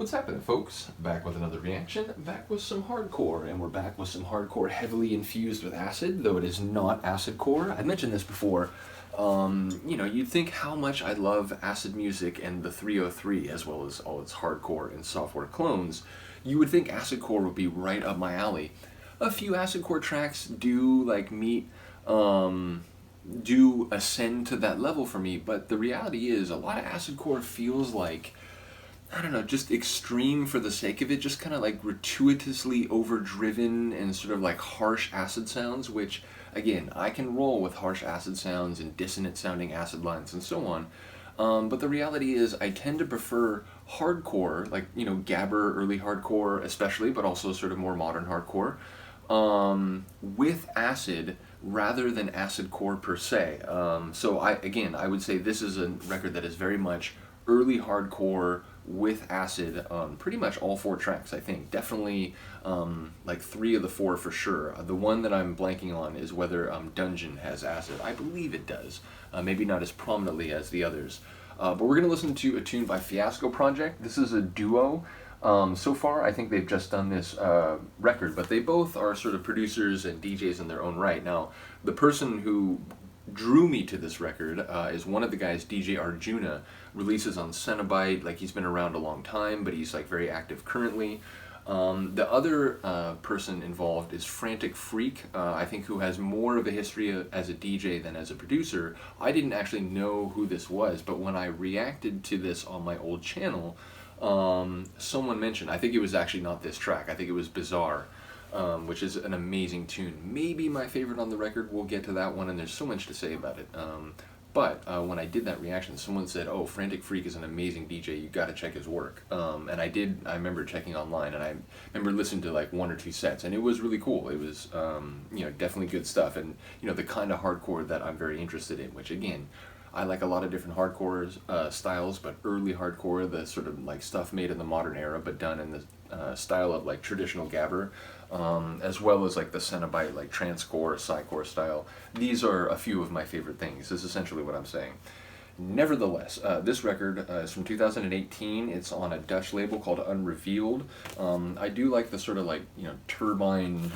What's happening, folks? Back with another reaction, back with some hardcore, and we're back with some hardcore heavily infused with acid, though it is not acid core. I mentioned this before. You'd think how much I love acid music and the 303, as well as all its hardcore and software clones. You would think acid core would be right up my alley. A few acid core tracks do do ascend to that level for me, but the reality is a lot of acid core feels like, I don't know, just extreme for the sake of it, just kind of like gratuitously overdriven and sort of like harsh acid sounds, which, again, I can roll with harsh acid sounds and dissonant sounding acid lines and so on. But the reality is I tend to prefer hardcore, like, Gabber, early hardcore especially, but also sort of more modern hardcore, with acid rather than acid core per se. So I would say this is a record that is very much early hardcore with acid, pretty much all four tracks, I think. Definitely like 3 of the 4 for sure. The one that I'm blanking on is whether Dungeon has acid. I believe it does, maybe not as prominently as the others. But we're going to listen to a tune by Fiasco Project. This is a duo. So far, I think they've just done this record, but they both are sort of producers and DJs in their own right. Now, the person who drew me to this record is one of the guys, DJ Arjuna, releases on Cenobite. Like, he's been around a long time, but he's like very active currently. The other person involved is Frantic Freak, I think, who has more of a history as a DJ than as a producer. I didn't actually know who this was, but when I reacted to this on my old channel, someone mentioned, I think it was actually not this track, I think it was Bizarre, which is an amazing tune. Maybe my favorite on the record. We'll get to that one, and there's so much to say about it. But when I did that reaction, someone said, "Oh, Frantic Freak is an amazing DJ. You got to check his work." And I did. I remember checking online, and I remember listening to like 1 or 2 sets, and it was really cool. It was, definitely good stuff, and the kind of hardcore that I'm very interested in. Which, again, I like a lot of different hardcore styles, but early hardcore, the sort of like stuff made in the modern era, but done in the style of like traditional Gabber, as well as like the Cenobite, like transcore, psycore style. These are a few of my favorite things, is essentially what I'm saying. Nevertheless, this record is from 2018. It's on a Dutch label called Unrevealed. I do like the sort of like, turbine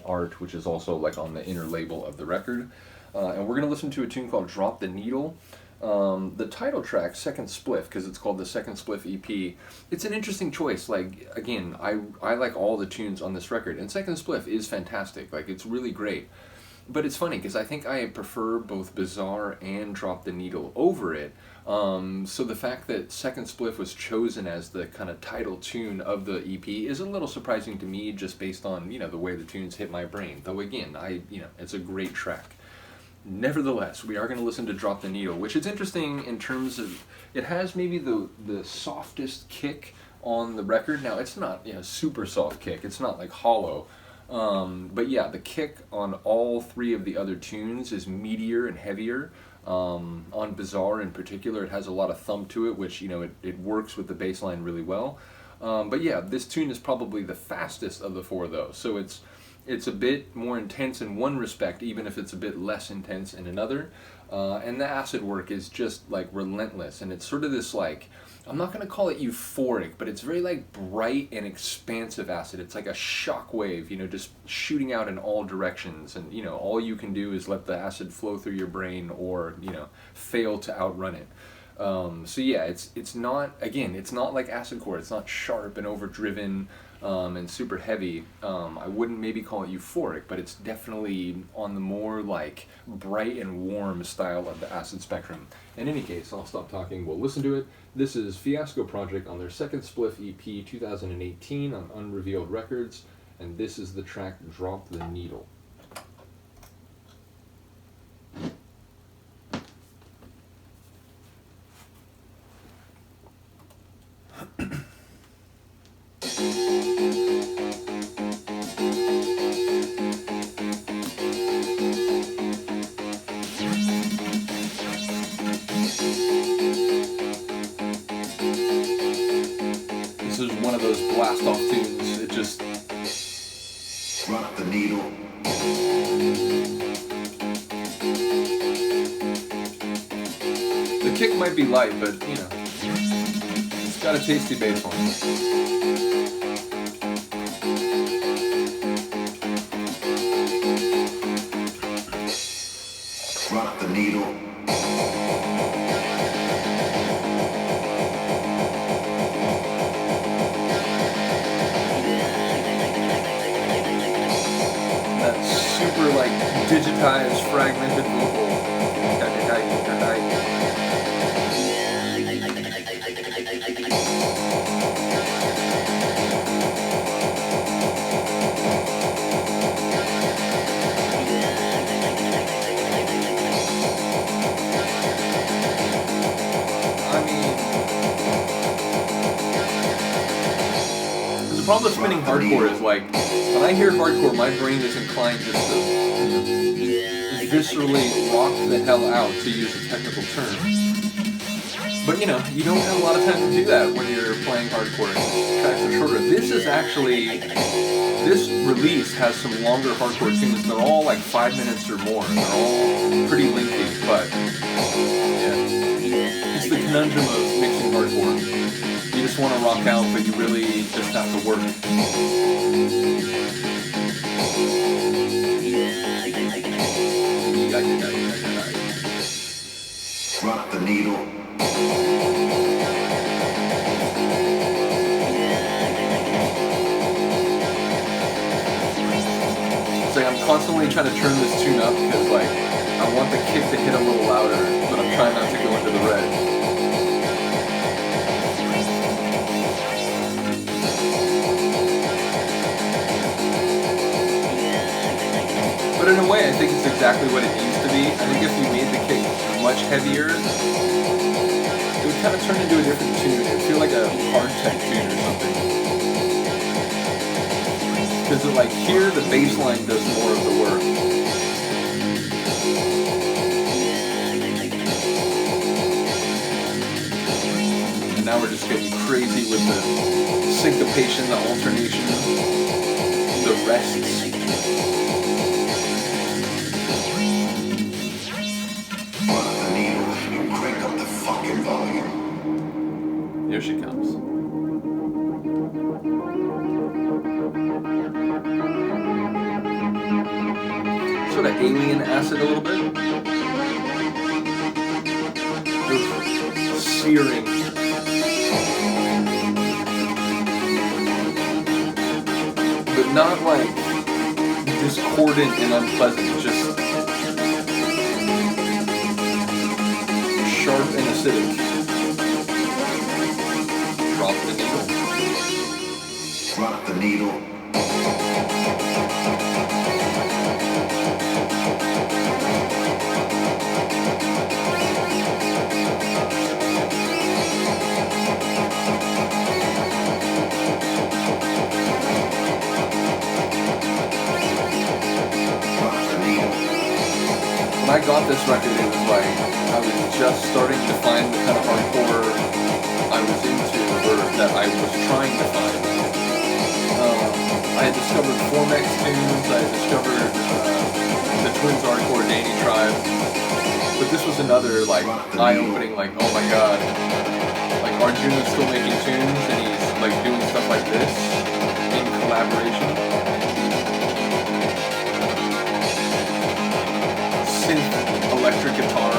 art, which is also like on the inner label of the record. And we're going to listen to a tune called Drop the Needle. The title track, Second Spliff, because it's called the Second Spliff EP, it's an interesting choice. Like, again, I like all the tunes on this record, and Second Spliff is fantastic. Like, it's really great. But it's funny, because I think I prefer both Bizarre and Drop the Needle over it. So the fact that Second Spliff was chosen as the kind of title tune of the EP is a little surprising to me, just based on, the way the tunes hit my brain. Though, again, it's a great track. Nevertheless, we are going to listen to Drop the Needle, which is interesting in terms of, it has maybe the softest kick on the record. Now, it's not super soft kick, it's not like hollow, but yeah, the kick on all 3 of the other tunes is meatier and heavier. On Bizarre in particular, it has a lot of thump to it, which, it works with the bass line really well. But yeah, this tune is probably the fastest of the 4 of those, so it's a bit more intense in one respect, even if it's a bit less intense in another. And the acid work is just like relentless, and it's sort of this like, I'm not going to call it euphoric, but it's very like bright and expansive acid. It's like a shock wave, just shooting out in all directions, and all you can do is let the acid flow through your brain, or fail to outrun it. So yeah, it's not, again, it's not like acid core. It's not sharp and overdriven and super heavy. I wouldn't maybe call it euphoric, but it's definitely on the more like bright and warm style of the acid spectrum. In any case, I'll stop talking, we'll listen to it. This is Fiasco Project on their Second Spliff EP 2018 on Unrevealed Records, and this is the track Drop the Needle. This is one of those blast-off tunes. It just... Drop the needle. The kick might be light, but, it's got a tasty bass line. Run up the needle. That super like digitized, fragmented vocal. The problem with spinning hardcore is like, when I hear hardcore, my brain is inclined just to viscerally rock the hell out, to use a technical term. But you know, you don't have a lot of time to do that when you're playing hardcore. Tracks are shorter. This release has some longer hardcore tunes. They're all like 5 minutes or more. They're all pretty lengthy, but yeah. It's the conundrum of mixing hardcore. You just want to rock out, but you really just have to work. Run up the needle. It's like I'm constantly trying to turn this tune up because like I want the kick to hit a little louder, but I'm trying not to go into the red. But in a way, I think it's exactly what it needs to be. I think if you made the kick much heavier, it would kind of turn into a different tune. It would feel like a hard tech tune or something. Because like here, the bass line does more of the work. And now we're just getting crazy with the syncopation, the alternation, the rests. Here she comes. Sort of alien acid a little bit. Oof. Searing. But not like discordant and unpleasant, just sharp and acidic. Drop the needle. Run up the needle. When I got this record, it was like I was just starting to find the kind of hardcore I was into, or that I was trying to find. I had discovered Formex tunes, I had discovered the Twins Hardcore Danny Tribe, but this was another like eye-opening, like, oh my god, like Arjuna's still making tunes and he's like doing stuff like this in collaboration. Synth electric guitar.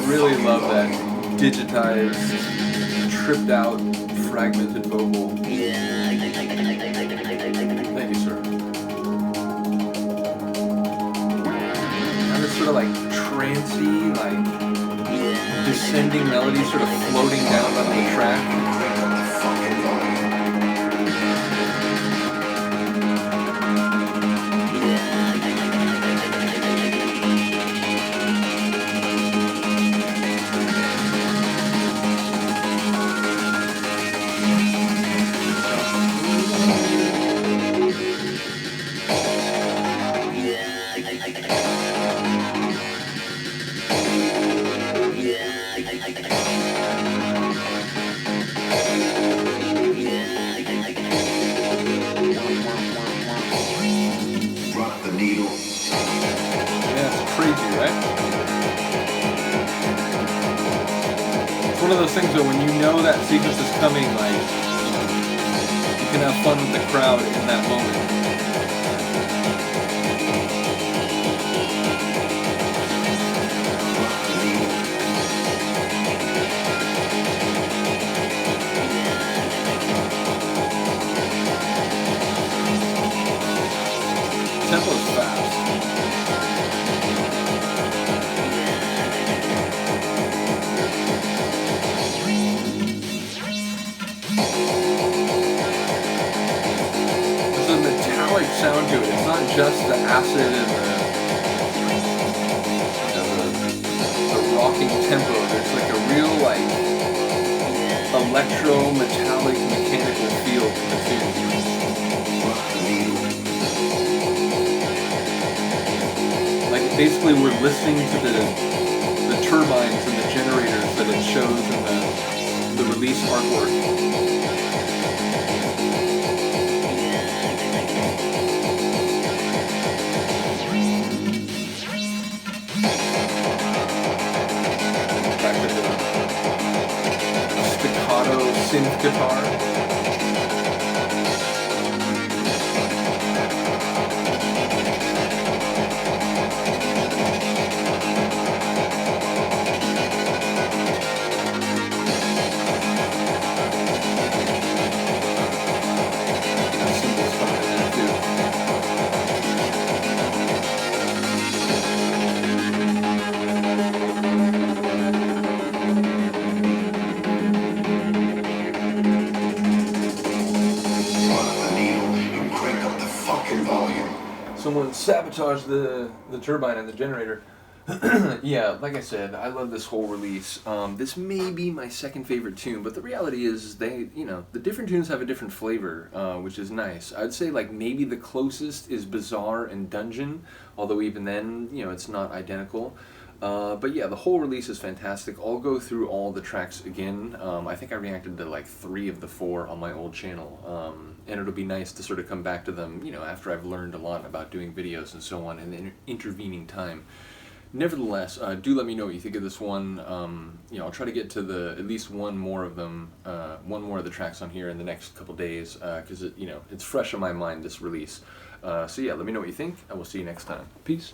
Really love that digitized, tripped out, fragmented vocal. Thank you, sir. And this sort of like trancy, like descending melody sort of floating down on the track. one of those things though, when you know that sequence is coming, like, you can have fun with the crowd in that moment. Tempo's fast. There's a metallic sound to it. It's not just the acid and the rocking tempo. There's like a real like electro-metallic mechanical feel to the tune. Like basically we're listening to the turbines and the generators that it shows in the release artwork. Back to the staccato synth guitar. Someone sabotaged the turbine and the generator. Yeah, like I said, I love this whole release. This may be my second favorite tune, but the reality is the different tunes have a different flavor, which is nice. I'd say like maybe the closest is Bizarre and Dungeon, although even then, it's not identical. But yeah, the whole release is fantastic. I'll go through all the tracks again. I think I reacted to like 3 of the 4 on my old channel. And it'll be nice to sort of come back to them, after I've learned a lot about doing videos and so on in the intervening time. Nevertheless, do let me know what you think of this one. I'll try to get to at least one more of them, one more of the tracks on here in the next couple days, because it's fresh in my mind, this release. So yeah, let me know what you think, and we'll see you next time. Peace.